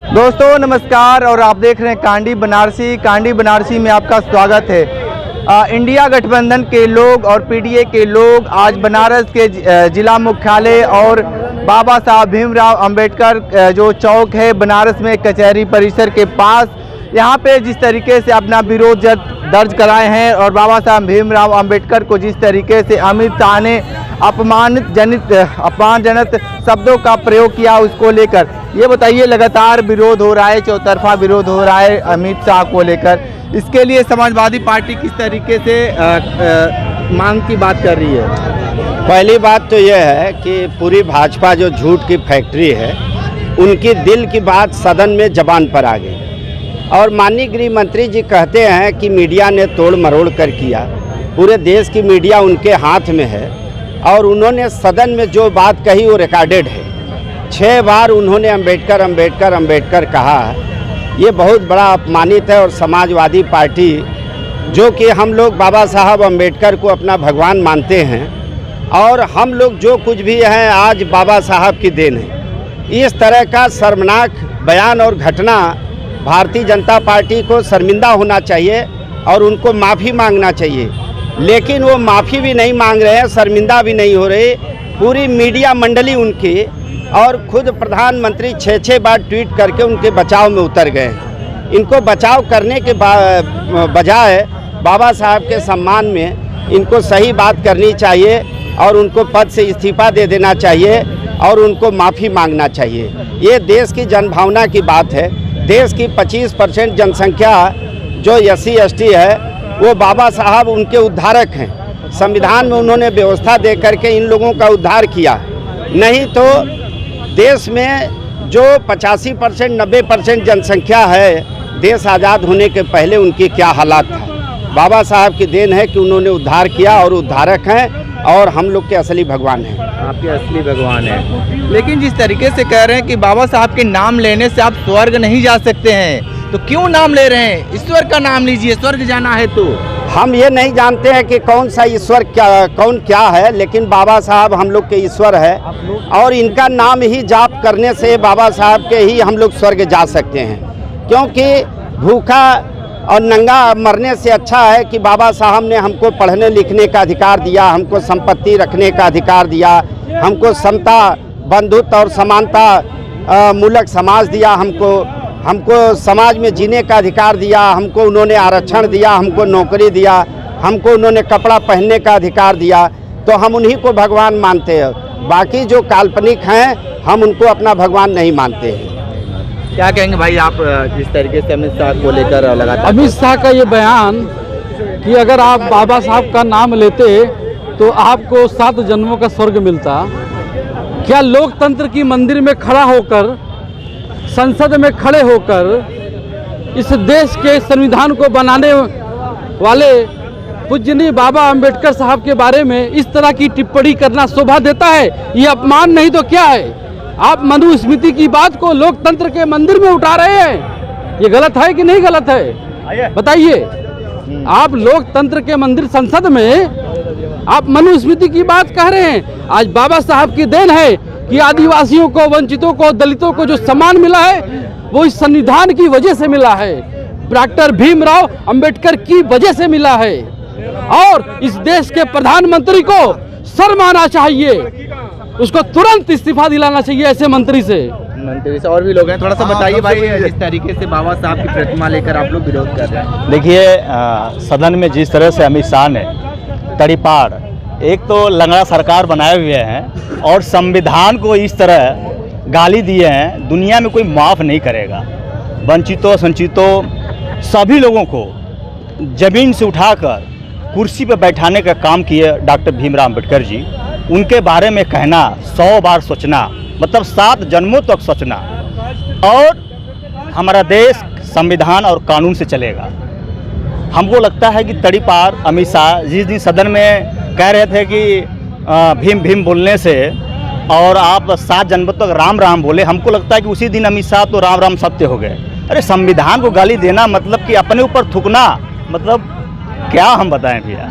दोस्तों नमस्कार और आप देख रहे हैं कांडी बनारसी। कांडी बनारसी में आपका स्वागत है। इंडिया गठबंधन के लोग और पीडीए के लोग आज बनारस के जिला मुख्यालय और बाबा साहब भीमराव अंबेडकर जो चौक है बनारस में कचहरी परिसर के पास, यहाँ पे जिस तरीके से अपना विरोध दर्ज कराए हैं और बाबा साहब भीमराव अंबेडकर को जिस तरीके से अमित शाह ने अपमानजनक शब्दों का प्रयोग किया, उसको लेकर ये बताइए, लगातार विरोध हो रहा है, चौतरफा विरोध हो रहा है अमित शाह को लेकर। इसके लिए समाजवादी पार्टी किस तरीके से मांग की बात कर रही है? पहली बात तो यह है कि पूरी भाजपा जो झूठ की फैक्ट्री है, उनकी दिल की बात सदन में जबान पर आ गई। और माननीय गृह मंत्री जी कहते हैं कि मीडिया ने तोड़ मरोड़ कर किया। पूरे देश की मीडिया उनके हाथ में है और उन्होंने सदन में जो बात कही वो रिकॉर्डेड है। 6 बार उन्होंने अंबेडकर अंबेडकर अंबेडकर कहा है। ये बहुत बड़ा अपमानित है। और समाजवादी पार्टी, जो कि हम लोग बाबा साहब अंबेडकर को अपना भगवान मानते हैं और हम लोग जो कुछ भी हैं आज बाबा साहब की देन है, इस तरह का शर्मनाक बयान और घटना भारतीय जनता पार्टी को शर्मिंदा होना चाहिए और उनको माफ़ी मांगना चाहिए। लेकिन वो माफ़ी भी नहीं मांग रहे हैं, शर्मिंदा भी नहीं हो रहे। पूरी मीडिया मंडली उनकी और खुद प्रधानमंत्री 6 बार ट्वीट करके उनके बचाव में उतर गए हैं। इनको बचाव करने के बजाय बाबा साहब के सम्मान में इनको सही बात करनी चाहिए और उनको पद से इस्तीफा दे देना चाहिए और उनको माफ़ी मांगना चाहिए। ये देश की जनभावना की बात है। देश की 25% जनसंख्या जो SC ST है, वो बाबा साहब उनके उद्धारक हैं। संविधान में उन्होंने व्यवस्था दे करके इन लोगों का उद्धार किया। नहीं तो देश में जो 85% 90% जनसंख्या है, देश आज़ाद होने के पहले उनकी क्या हालात था। बाबा साहब की देन है कि उन्होंने उद्धार किया और उद्धारक हैं और हम लोग के असली भगवान हैं। आपके असली भगवान हैं। लेकिन जिस तरीके से कह रहे हैं कि बाबा साहब के नाम लेने से आप स्वर्ग नहीं जा सकते हैं, तो क्यों नाम ले रहे हैं? ईश्वर का नाम लीजिए, स्वर्ग जाना है तो। हम ये नहीं जानते हैं कि कौन सा ईश्वर कौन क्या है, लेकिन बाबा साहब हम लोग के ईश्वर है और इनका नाम ही जाप करने से बाबा साहब के ही हम लोग स्वर्ग जा सकते हैं। क्योंकि भूखा और नंगा मरने से अच्छा है कि बाबा साहब ने हमको पढ़ने लिखने का अधिकार दिया, हमको संपत्ति रखने का अधिकार दिया, हमको समता, बंधुत्व और समानता मूलक समाज दिया, हमको समाज में जीने का अधिकार दिया, हमको उन्होंने आरक्षण दिया, हमको नौकरी दिया, हमको उन्होंने कपड़ा पहनने का अधिकार दिया। तो हम उन्हीं को भगवान मानते हैं। बाकी जो काल्पनिक हैं, हम उनको अपना भगवान नहीं मानते हैं। क्या कहेंगे भाई आप जिस तरीके से अमित शाह को लेकर लगातार? अमित शाह का ये बयान कि अगर आप बाबा साहब का नाम लेते तो आपको 7 जन्मों का स्वर्ग मिलता। क्या लोकतंत्र की मंदिर में खड़ा होकर, संसद में खड़े होकर इस देश के संविधान को बनाने वाले पूजनीय बाबा अंबेडकर साहब के बारे में इस तरह की टिप्पणी करना शोभा देता है? ये अपमान नहीं तो क्या है? आप मनुस्मृति की बात को लोकतंत्र के मंदिर में उठा रहे हैं। ये गलत है कि नहीं गलत है? बताइए। आप लोकतंत्र के मंदिर संसद में आप मनुस्मृति की बात कह रहे हैं। आज बाबा साहब की देन है कि आदिवासियों को, वंचितों को, दलितों को जो सम्मान मिला है वो इस संविधान की वजह से मिला है, डॉक्टर भीमराव अंबेडकर की वजह से मिला है। और इस देश के प्रधानमंत्री को शर्म आना चाहिए, उसको तुरंत इस्तीफा दिलाना चाहिए ऐसे मंत्री से। और भी लोग हैं, थोड़ा सा बताइए भाई, जिस तरीके से बाबा साहब की प्रतिमा लेकर आप लोग विरोध कर रहे हैं। देखिए, सदन में जिस तरह से अमित शाह ने तड़ीपार, एक तो लंगड़ा सरकार बनाए हुए हैं और संविधान को इस तरह गाली दिए हैं, दुनिया में कोई माफ़ नहीं करेगा। वंचितों, संचितों सभी लोगों को ज़मीन से उठाकर कुर्सी पर बैठाने का काम किए डॉक्टर भीमराव अंबेडकर जी। उनके बारे में कहना, 100 बार सोचना, मतलब 7 जन्मों तक सोचना। और हमारा देश संविधान और कानून से चलेगा। हमको लगता है कि तड़ीपार अमित शाह जिस दिन सदन में कह रहे थे कि भीम भीम बोलने से और आप 7 जन्मों तक राम राम बोले, हमको लगता है कि उसी दिन अमित शाह तो राम राम सत्य हो गए। अरे संविधान को गाली देना मतलब कि अपने ऊपर थूकना, मतलब क्या हम बताएं भैया।